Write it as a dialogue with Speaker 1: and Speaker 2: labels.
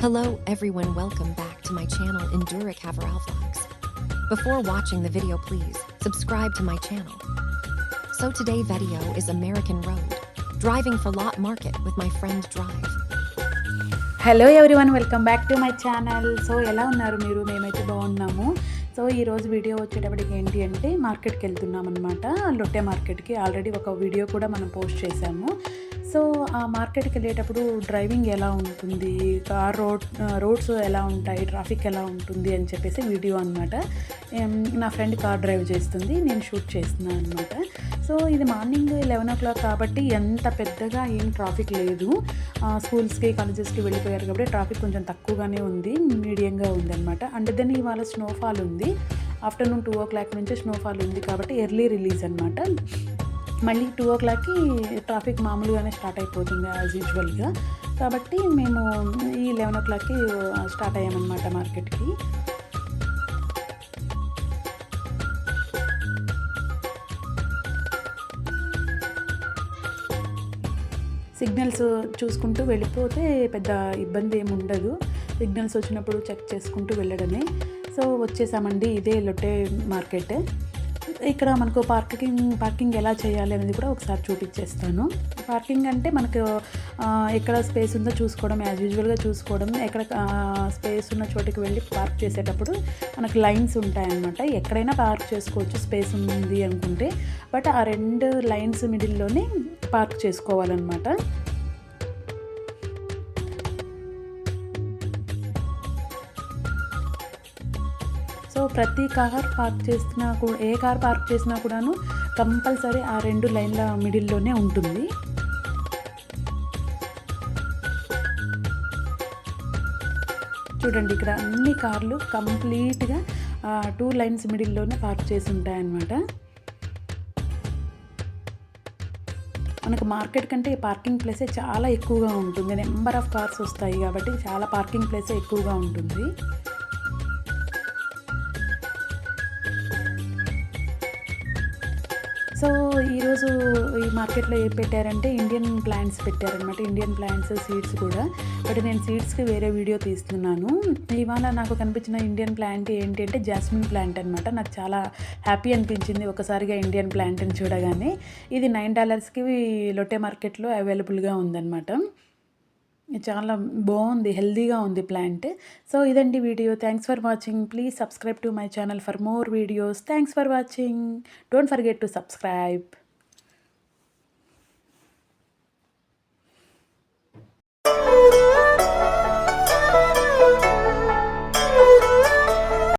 Speaker 1: Hello everyone, welcome back to my channel Enduric Haveral Vlogs. Before watching the video, please subscribe to my channel. So today video is American Road, driving for Lot Market with my friend Drive.
Speaker 2: Hello everyone, welcome back to my channel. So ఎలా ఉన్నారు మీరు? మేమైతే బాగున్నాము. So ఈరోజు video వచ్చేటప్పటికి ఏంటి అంటే మార్కెట్కి వెళ్తున్నాం అనమాట. లొట్టె మార్కెట్కి ఆల్రెడీ ఒక వీడియో కూడా మనం పోస్ట్ చేసాము. సో ఆ మార్కెట్కి వెళ్ళేటప్పుడు డ్రైవింగ్ ఎలా ఉంటుంది, రోడ్స్ ఎలా ఉంటాయి, ట్రాఫిక్ ఎలా ఉంటుంది అని చెప్పేసి వీడియో అనమాట. నా ఫ్రెండ్ కార్ డ్రైవ్ చేస్తుంది, నేను షూట్ చేస్తున్నాను అనమాట. సో ఇది మార్నింగ్ 11 o'clock కాబట్టి ఎంత పెద్దగా ఏం ట్రాఫిక్ లేదు. స్కూల్స్కి కాలేజెస్కి వెళ్ళిపోయారు కాబట్టి ట్రాఫిక్ కొంచెం తక్కువగానే ఉంది, మీడియంగా ఉంది అనమాట. అండ్ దెన్ ఇవాళ స్నోఫాల్ ఉంది. ఆఫ్టర్నూన్ 2 o'clock నుంచే స్నోఫాల్ ఉంది కాబట్టి ఎర్లీ రిలీజ్ అనమాట. మళ్ళీ 2 o'clockకి ట్రాఫిక్ మామూలుగానే స్టార్ట్ అయిపోతుంది యాజ్ యూజువల్గా. కాబట్టి మేము ఈ 11 o'clockకి స్టార్ట్ అయ్యామన్నమాట మార్కెట్కి. సిగ్నల్స్ చూసుకుంటూ వెళ్ళిపోతే పెద్ద ఇబ్బంది ఏమి ఉండదు. సిగ్నల్స్ వచ్చినప్పుడు చెక్ చేసుకుంటూ వెళ్ళడమే. సో వచ్చేసామండి, ఇదే లొట్టె మార్కెట్. ఇక్కడ మనకు పార్కింగ్ ఎలా చేయాలి అనేది కూడా ఒకసారి చూపించేస్తాను. పార్కింగ్ అంటే మనకు ఎక్కడ స్పేస్ ఉందో చూసుకోవడం, యాజ్ యూజువల్గా చూసుకోవడం. ఎక్కడ స్పేస్ ఉన్న చోటికి వెళ్ళి పార్క్ చేసేటప్పుడు మనకు లైన్స్ ఉంటాయన్నమాట. ఎక్కడైనా పార్క్ చేసుకోవచ్చు స్పేస్ ఉంది అనుకుంటే. బట్ ఆ 2 లైన్స్ మిడిల్లోనే పార్క్ చేసుకోవాలన్నమాట. సో ప్రతి కార్ పార్క్ చేసినా ఏ కార్ పార్క్ చేసినా కూడాను కంపల్సరీ ఆ 2 లైన్ల మిడిల్లోనే ఉంటుంది. చూడండి, ఇక్కడ అన్ని కార్లు కంప్లీట్గా 2 లైన్స్ మిడిల్లోనే పార్క్ చేసి ఉంటాయన్నమాట. మనకు మార్కెట్ కంటే పార్కింగ్ ప్లేసే చాలా ఎక్కువగా ఉంటుంది. నెంబర్ ఆఫ్ కార్స్ వస్తాయి కాబట్టి చాలా పార్కింగ్ ప్లేసే ఎక్కువగా ఉంటుంది. సో ఈరోజు ఈ మార్కెట్లో ఏం పెట్టారంటే ఇండియన్ ప్లాంట్స్ పెట్టారనమాట. ఇండియన్ ప్లాంట్స్, సీడ్స్ కూడా. బట్ నేను సీడ్స్కి వేరే వీడియో తీస్తున్నాను. ఇవాళ నాకు కనిపించిన ఇండియన్ ప్లాంట్ ఏంటి అంటే జాస్మిన్ ప్లాంట్ అనమాట. నాకు చాలా హ్యాపీ అనిపించింది ఒకసారిగా ఇండియన్ ప్లాంట్ని చూడగానే. ఇది $9కి లొట్టె మార్కెట్లో అవైలబుల్గా ఉందన్నమాట. చాలా బాగుంది, హెల్దీగా ఉంది ప్లాంట్. సో ఇదండి video. Thanks for watching. Please subscribe to my channel for more videos. Thanks for watching. Don't forget to subscribe.